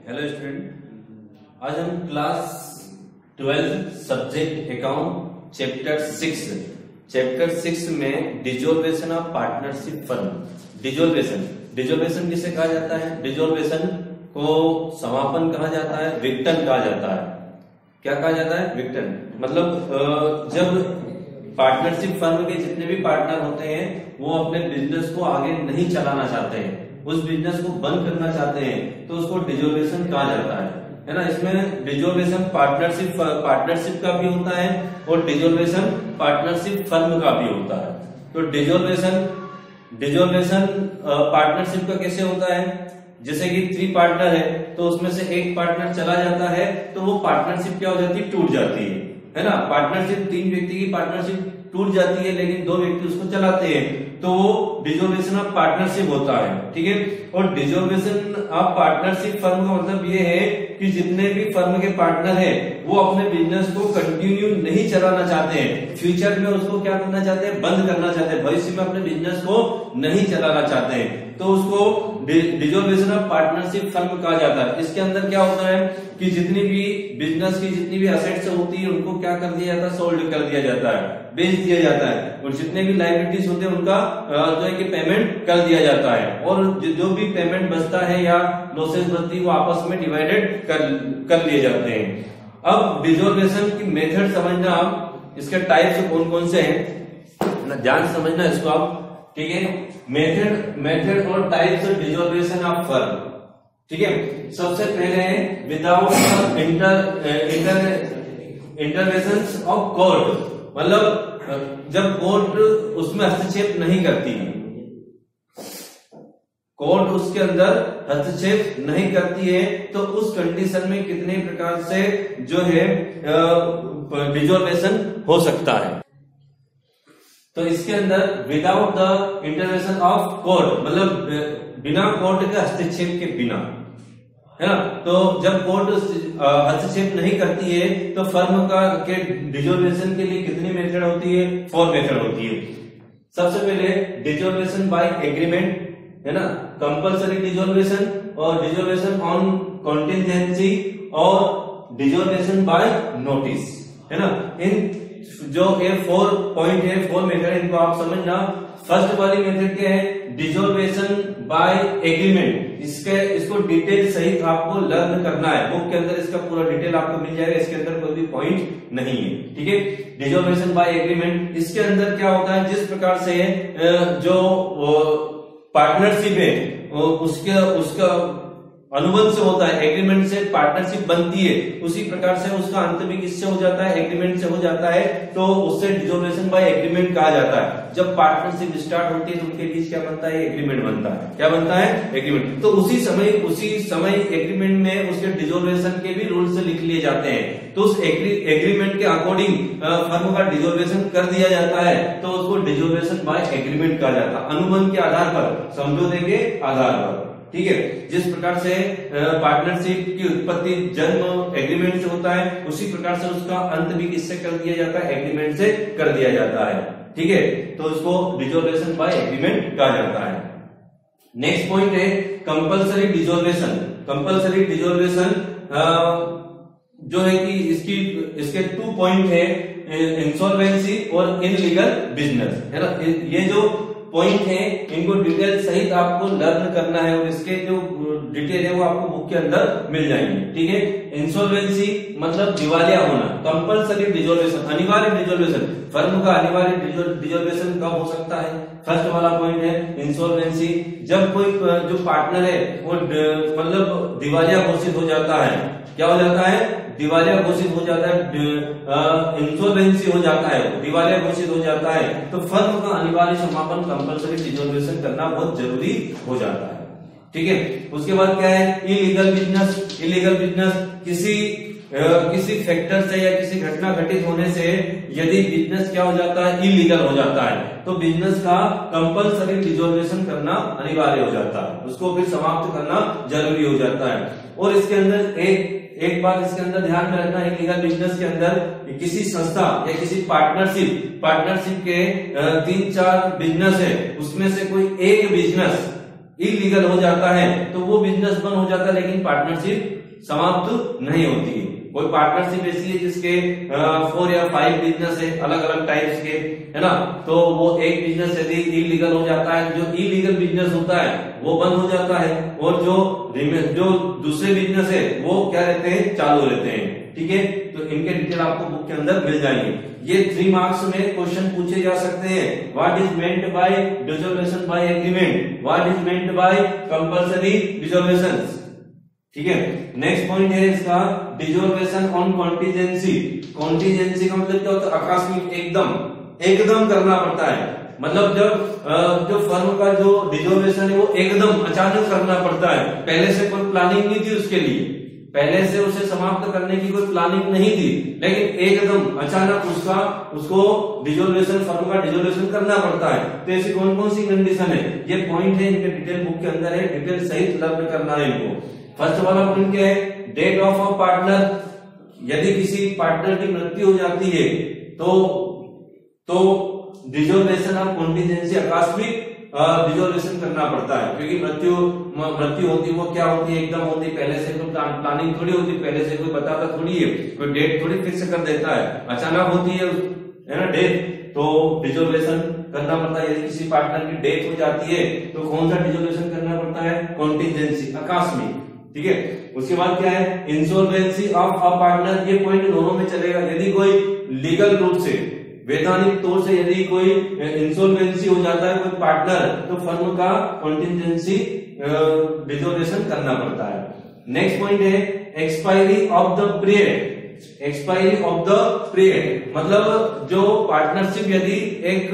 Hello student, आज हम class 12 subject account chapter 6 में डिसॉल्वेशन ऑफ पार्टनरशिप फर्म। डिसॉल्वेशन किसे कहा जाता है? डिसॉल्वेशन को समापन कहा जाता है, विघटन कहा जाता है। क्या कहा जाता है? विघटन। मतलब जब पार्टनरशिप फर्म के जितने भी पार्टनर होते हैं वो अपने बिजनेस को आगे नहीं चलाना चाहते हैं, उस बिजनेस को बंद करना चाहते हैं, तो उसको डिसॉल्वेशन कहा जाता है ना। इसमें डिसॉल्वेशन पार्टनरशिप का भी होता है और डिसॉल्वेशन पार्टनरशिप फर्म का भी होता है। तो डिसॉल्वेशन पार्टनरशिप का कैसे होता है? जैसे कि 3 पार्टनर है तो उसमें से एक पार्टनर चला जाता है तो वो पार्टनरशिप क्या हो जाती है? टूट जाती है ना। पार्टनरशिप 3 व्यक्ति की पार्टनरशिप टूट जाती है लेकिन 2 व्यक्ति उसको चलाते हैं, तो वो डिसॉल्वेशन ऑफ पार्टनरशिप होता है। ठीक है। और डिसॉल्वेशन ऑफ पार्टनरशिप फर्म का मतलब ये है कि जितने भी फर्म के पार्टनर हैं वो अपने बिजनेस को कंटिन्यू नहीं चलाना चाहते हैं, फ्यूचर में उसको क्या करना चाहते हैं? बंद करना चाहते हैं, भविष्य में अपने बिजनेस को नहीं चलाना चाहते हैं, तो उसको डिसॉल्वेशन ऑफ पार्टनरशिप फर्म कहा जाता है। इसके अंदर क्या होता है कि जितनी भी बिजनेस की जितनी भी असेट्स होती है उनको क्या कर दिया जाता है? सोल्ड कर दिया जाता है, बेच दिया जाता है, और जितने भी लायबिलिटीज होते हैं उनका जो है कि पेमेंट कर दिया जाता है, और जो भी पेमेंट बचता है या लॉसेस बचती है वो आपस में डिवाइडेड कर लिए जाते हैं। अब डिसॉल्वेशन की मेथड समझना, आप इसके टाइप्स कौन कौन से हैं ध्यान समझना इसको आप। ठीक है। मेथड और टाइप्स ऑफ डिसॉल्वेशन ऑफ फर्म। ठीक है। सबसे पहले है विदाउट इंटरवेंशन ऑफ कोर्ट, मतलब जब कोर्ट उसमें हस्तक्षेप नहीं करती, कोर्ट उसके अंदर हस्तक्षेप नहीं करती है, तो उस कंडीशन में कितने प्रकार से जो है डिसॉल्वेशन हो सकता है। तो इसके अंदर without the intervention of court, मतलब बिना कोर्ट के हस्तक्षेप के बिना, है ना। तो जब कोर्ट हस्तक्षेप नहीं करती है तो फर्म का के डिसॉल्वेशन के लिए कितनी मेथड होती है? 4 मेथड होती है। सबसे पहले डिसॉल्वेशन बाय एग्रीमेंट, है ना, कंपल्सरी डिसॉल्वेशन, और डिसॉल्वेशन ऑन कॉन्टिजेंसी, और डिसॉल्वेशन बाय नोटिस, है ना। इन जो ये 4 पॉइंट है, 4 मेथड, इनको आप समझना। फर्स्ट वाली मेथड क्या है? डिसॉल्वेशन बाय एग्रीमेंट। इसको डिटेल सहित आपको लर्न करना है, बुक के अंदर इसका पूरा डिटेल आपको मिल जाएगा, इसके अंदर कोई भी पॉइंट नहीं है। ठीक है। डिसॉल्वेशन बाय एग्रीमेंट, इसके अंदर क्या होता है? जिस प्रकार से जो पार्टनरशिप है उसका अनुबंध से होता है, एग्रीमेंट से पार्टनरशिप बनती है, उसी प्रकार से उसका अंत भी किससे हो जाता है? एग्रीमेंट से हो जाता है, तो उससे डिसॉल्वेशन बाय एग्रीमेंट कहा जाता है। जब पार्टनरशिप स्टार्ट होती है तो उनके बीच क्या बनता है? एग्रीमेंट बनता है। क्या बनता है? एग्रीमेंट। तो उसी समय एग्रीमेंट में उसके डिसॉल्वेशन के भी रूल्स लिख लिए जाते हैं, तो उस एग्रीमेंट के अकॉर्डिंग फर्म का डिसॉल्वेशन कर दिया जाता है, तो उसको डिसॉल्वेशन बाय एग्रीमेंट कहा जाता है, अनुबंध के आधार पर, समझौते के आधार पर। ठीक है। जिस प्रकार से पार्टनरशिप की उत्पत्ति जन्म एग्रीमेंट से होता है, उसी प्रकार से उसका अंत भी किससे कर दिया जाता है? एग्रीमेंट से कर दिया जाता है। ठीक है। तो उसको डिसॉल्वेशन बाय एग्रीमेंट कहा जाता है। नेक्स्ट पॉइंट है कंपल्सरी डिसॉल्वेशन। कंपल्सरी डिसॉल्वेशन जो है कि इसके 2 पॉइंट है, इंसॉल्वेंसी और इनलीगल बिजनेस, है ना। ये जो पॉइंट है इनको डिटेल सहित आपको लर्न करना है, और इसके जो डिटेल है वो आपको बुक के अंदर मिल जाएंगे। ठीक है। इंसॉल्वेंसी मतलब दिवालिया होना, कंपल्सरी डिसॉल्वेशन अनिवार्य डिसॉल्वेशन, फर्म का अनिवार्य डिसॉल्वेशन कब हो सकता है? फर्स्ट वाला पॉइंट है इंसॉल्वेंसी, जब कोई जो पार्टनर है वो मतलब दिवालिया घोषित हो जाता है। क्या हो जाता है? दिवालिया घोषित हो जाता है, इंसॉल्वेंसी हो जाता है, दिवालिया घोषित हो जाता है, तो फर्म का अनिवार्य समापन कंपल्सरी डिसॉल्वेशन करना बहुत जरूरी हो जाता है। ठीक है। उसके बाद क्या है? Illegal business. इलीगल बिजनेस किसी फैक्टर से या किसी घटना घटित होने से यदि बिजनेस क्या हो जाता है? इलीगल हो जाता है, तो बिजनेस का कंपल्सरी डिसॉल्वेशन करना अनिवार्य हो जाता है, उसको फिर समाप्त करना जरूरी हो जाता है। और इसके अंदर एक बात इसके अंदर ध्यान में रखना है, लीगल बिजनेस के अंदर किसी संस्था या किसी पार्टनरशिप के 3-4 बिजनेस है, उसमें से कोई इलीगल हो जाता है तो वो बिजनेस बंद हो जाता है, लेकिन पार्टनरशिप समाप्त नहीं होती है। कोई पार्टनरशिप ऐसी है जिसके 4 या 5 बिजनेस है अलग अलग टाइप्स के, है ना, तो वो एक बिजनेस यदि इलीगल हो जाता है, जो इलीगल बिजनेस होता है वो बंद हो जाता है, और जो दूसरे बिजनेस है वो क्या रहते हैं, चालू रहते हैं। ठीक है, तो इनके डिटेल आपको बुक के अंदर मिल जाएंगे। ये 3 मार्क्स में क्वेश्चन पूछे जा सकते हैं। What is meant by dissolution by agreement, what is meant by compulsory dissolution. ठीक है, नेक्स्ट पॉइंट है इसका डिसोल्यूशन ऑन कॉन्टिजेंसी। कॉन्टिजेंसी का मतलब क्या होता है, आकस्मिक, एकदम करना पड़ता है। मतलब जब जो फर्म का जो डिसोल्यूशन है वो एकदम अचानक करना पड़ता है, पहले से कोई प्लानिंग नहीं थी उसके लिए, पहले से उसे समाप्त करने की कोई प्लानिंग नहीं थी, लेकिन एकदम अचानक उसको डिसोल्यूशन, फर्म का डिसोल्यूशन करना पड़ता है। तो ऐसी कौन कौन सी कंडीशन है, ये पॉइंट है इनके डिटेल बुक के अंदर है, डिटेल सहित लर्न करना है इनको। फर्स्ट वाला पॉइंट क्या है, डेथ ऑफ अ पार्टनर। यदि किसी पार्टनर की मृत्यु हो जाती है तो डिसोल्यूशन ऑफ कॉन्टिजेंसी, आकस्मिक डिसोल्यूशन करना पड़ता है, क्योंकि मृत्यु होती है वो क्या होती है, एकदम होती है, पहले से कोई प्लानिंग थोड़ी होती, पहले से कोई बताता थोड़ी है, कोई डेट थोड़ी फिक्स कर देता है, अचानक होती है ना डेथ, तो डिसोल्यूशन करना पड़ता है। यदि किसी पार्टनर की डेथ हो जाती है तो कौन सा डिसोल्यूशन करना पड़ता है, कॉन्टिजेंसी, आकस्मिक। ठीक है, उसके बाद क्या है, इंसॉल्वेंसी ऑफ अ पार्टनर। ये पॉइंट दोनों में चलेगा। यदि कोई लीगल रूप से, वैधानिक तौर से यदि कोई इंसॉल्वेंसी हो जाता है कोई पार्टनर, तो फर्म का कॉन्टिजेंसी डिसोल्यूशन करना पड़ता है। नेक्स्ट पॉइंट है expiry of the period. Expiry of the period मतलब जो पार्टनरशिप यदि एक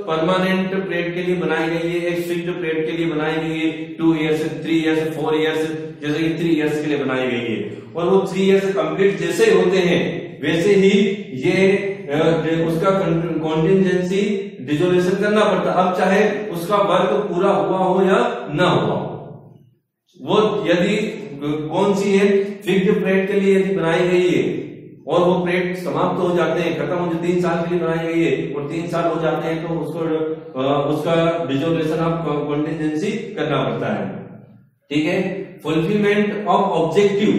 परमानेंट पीरियड के लिए बनाई गई है, एक फिक्स्ड पीरियड के लिए बनाई गई है, 2 इयर्स, 3 इयर्स, 4 इयर्स, जैसे कि 3 इयर्स के लिए बनाई गई है, और वो 3 इयर्स कंप्लीट जैसे होते हैं वैसे ही ये उसका कॉन्टिजेंसी डिसोल्यूशन करना पड़ता है। अब चाहे उसका वर्क पूरा हुआ हो या ना हुआ हो, वो यदि कौन सी है, फिक्स्ड पीरियड के लिए यदि बनाई गई है और वो पीरियड समाप्त हो जाते हैं, खत्म हो, 3 साल के लिए बनाई गई है और 3 साल हो जाते हैं, तो उसका डिसोल्यूशन ऑफ कॉन्टिजेंसी करना पड़ता है। ठीक है, fulfilment of objective.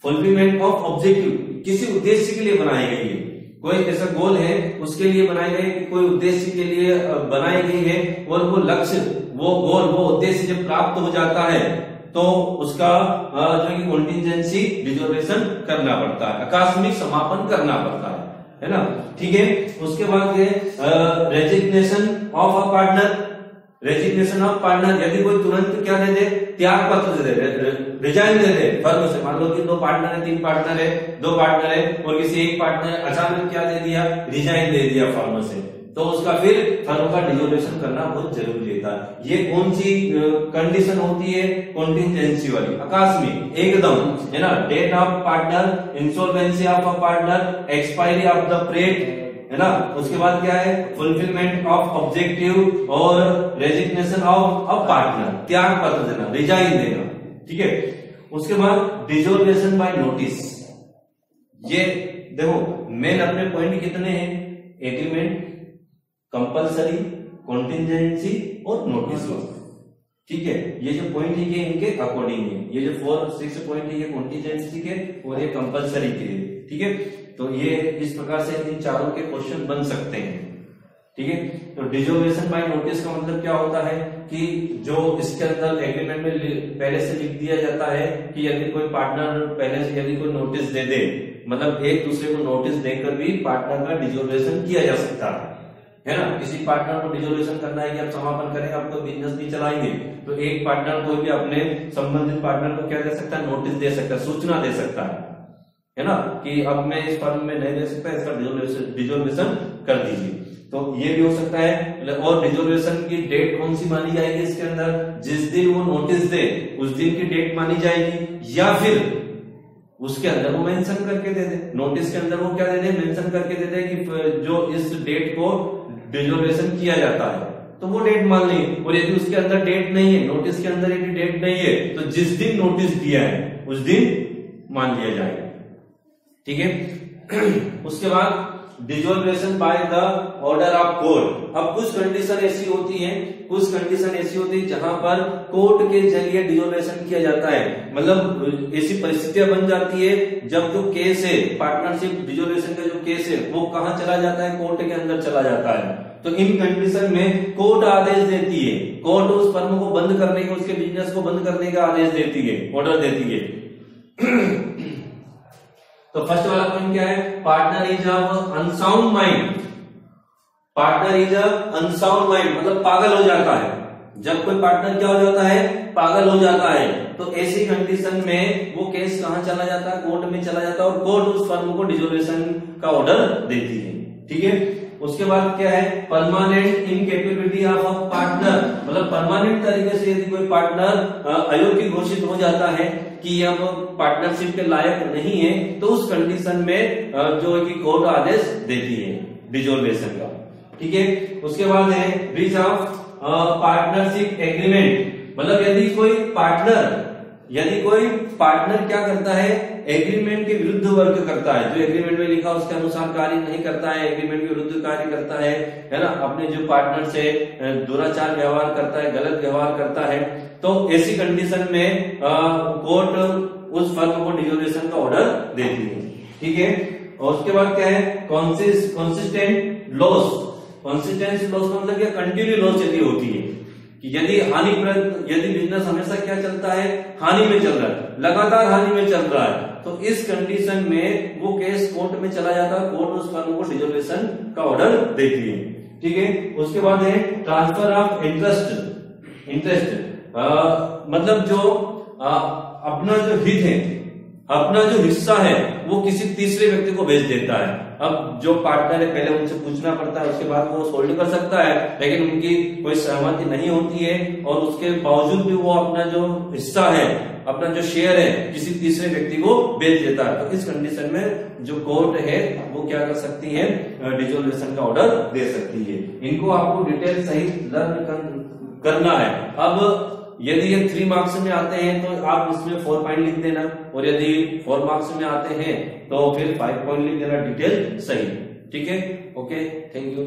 Fulfilment of objective किसी उद्देश्य के लिए बनाई गई है, कोई ऐसा गोल है उसके लिए बनाई गई, कोई उद्देश्य के लिए बनाई गई है, और वो लक्ष्य, वो गोल, वो उद्देश्य जब प्राप्त हो जाता है तो उसका जो कि कॉन्टिजेंसी डिसोल्यूशन करना पड़ता है, आकस्मिक समापन करना पड़ता है ना। ठीक है, उसके बाद resignation of a partner. Resignation of partner, यदि कोई तुरंत क्या दे दे, त्याग पत्र दे दे, रिजाइन दे दे फर्म से। मान लो कि 2 पार्टनर है, 3 पार्टनर है, 2 पार्टनर है, और किसी एक पार्टनर अचानक क्या दे दिया, रिजाइन दे दिया फर्म से, तो उसका फिर फर्म का डिसोल्यूशन करना बहुत जरूरी रहता है। ये कौन सी कंडीशन होती है, कॉन्टिजेंसी वाली, आकस्मिक, एकदम, है ना। Death of partner, insolvency of a partner, expiry of the period, है ना। उसके बाद क्या है, फुलफिलमेंट ऑफ ऑब्जेक्टिव और रेजिग्नेशन ऑफ अ पार्टनर, त्याग पत्र देना, रिजाइन देना। ठीक है, उसके बाद डिसोल्यूशन बाय नोटिस। ये देखो मेन अपने पॉइंट कितने हैं, एग्रीमेंट, कंपल्सरी, कॉन्टिजेंसी और नोटिस। ठीक है, ये जो पॉइंट है ये इनके अकॉर्डिंग है, ये जो 4-6 पॉइंट है ये कॉन्टिजेंसी के और ये कंपल्सरी के। ठीक है, तो ये इस प्रकार से इन चारों के क्वेश्चन बन सकते हैं। ठीक है, तो डिसोल्यूशन बाय नोटिस का मतलब क्या होता है कि जो इसके अंदर एग्रीमेंट में पहले से लिख दिया जाता है कि यदि कोई पार्टनर पहले से यदि कोई नोटिस दे दे, मतलब एक दूसरे को नोटिस देकर भी पार्टनर का डिसोल्यूशन किया जा सकता है ना। किसी पार्टनर को डिसोल्यूशन करना है कि आप समापन करेंगे, आप कोई बिजनेस नहीं चलाएंगे, तो एक पार्टनर कोई भी अपने संबंधित पार्टनर को क्या दे सकता है, नोटिस दे सकता है, सूचना दे सकता है ना, कि अब मैं इस फर्म में नहीं रह सकता, इसका डिसोल्यूशन कर दीजिए। तो ये भी हो सकता है। और डिसोल्यूशन की डेट कौन सी मानी जाएगी इसके अंदर, जिस दिन वो नोटिस दे उस दिन की डेट मानी जाएगी, या फिर उसके अंदर वो मेंशन करके दे दे, नोटिस के अंदर वो क्या दे दे, मेंशन करके दे दे कि जो इस डेट को डिसोल्यूशन किया जाता है, तो वो डेट मान ली। और यदि उसके अंदर डेट नहीं है, नोटिस के अंदर यदि डेट नहीं है, तो जिस दिन नोटिस दिया है उस दिन मान लिया जाएगा। ठीक है, उसके बाद dissolution by the order of court. अब कुछ कंडीशन ऐसी होती है जहां पर कोर्ट के जरिए डिसोल्यूशन किया जाता है। मतलब ऐसी परिस्थितियां बन जाती है जब जो केस है पार्टनरशिप डिसोल्यूशन का जो केस है वो कहां चला जाता है, कोर्ट के अंदर चला जाता है। तो इन कंडीशन में कोर्ट आदेश देती है, कोर्ट उस फर्म को बंद करने का, उसके बिजनेस को बंद करने का आदेश देती है, ऑर्डर देती है। तो फर्स्ट वाला पॉइंट क्या है, partner is of unsound mind. Partner is unsound mind मतलब पागल हो जाता है। जब कोई पार्टनर क्या हो जाता है, पागल हो जाता है, तो ऐसी कंडीशन में वो केस कहां चला जाता है, कोर्ट में चला जाता है, और कोर्ट उस फर्म को डिसोल्यूशन का ऑर्डर देती है। ठीक है, उसके बाद क्या है, permanent incapability of a partner. मतलब परमानेंट तरीके से यदि कोई पार्टनर अयोग्य घोषित हो जाता है कि अब पार्टनरशिप के लायक नहीं है, तो उस कंडीशन में जो है कि कोर्ट आदेश देती है डिसोल्यूशन का। ठीक है, उसके बाद है ब्रीच ऑफ पार्टनरशिप एग्रीमेंट। मतलब यदि कोई पार्टनर क्या करता है, एग्रीमेंट के विरुद्ध वर्क करता है, जो एग्रीमेंट में लिखा उसके अनुसार कार्य नहीं करता है, एग्रीमेंट के विरुद्ध कार्य करता है ना, अपने जो पार्टनर से दुराचार व्यवहार करता है, गलत व्यवहार करता है, तो ऐसी कंडीशन में कोर्ट उस फर्म को डिसोल्यूशन का ऑर्डर देती है। ठीक है, और उसके बाद क्या है, कंसिस्टेंट लॉस। कंसिस्टेंट लॉस का मतलब क्या, कंटिन्यू लॉस यदि होती है कि यदि बिजनेस हमेशा क्या चलता है, हानि में चल रहा है, लगातार हानि में चल रहा है, तो इस कंडीशन में वो केस कोर्ट में चला जाता है, कोर्ट उस फर्म को डिसोल्यूशन का ऑर्डर देती है। ठीक है, उसके बाद है ट्रांसफर ऑफ इंटरेस्ट। मतलब जो अपना जो हित है, अपना जो हिस्सा है, वो किसी तीसरे व्यक्ति को भेज देता है। अब जो पार्टनर है पहले उनसे पूछना पड़ता है, उसके बाद वो सोल्ड कर सकता है, लेकिन उनकी कोई सहमति नहीं होती है, और उसके बावजूद भी वो अपना जो हिस्सा है, अपना जो शेयर है, किसी तीसरे व्यक्ति को बेच देता है। तो इस कंडीशन में जो कोर्ट है वो क्या कर सकती है, डिसोल्यूशन का ऑर्डर दे सकती है। इनको आपको डिटेल सहित लर्न करना है। अब यदि ये 3 मार्क्स में आते हैं तो आप इसमें 4 पॉइंट लिख देना, और यदि 4 मार्क्स में आते हैं तो फिर 5 पॉइंट लिख देना डिटेल सही। ठीक है, ओके, थैंक यू।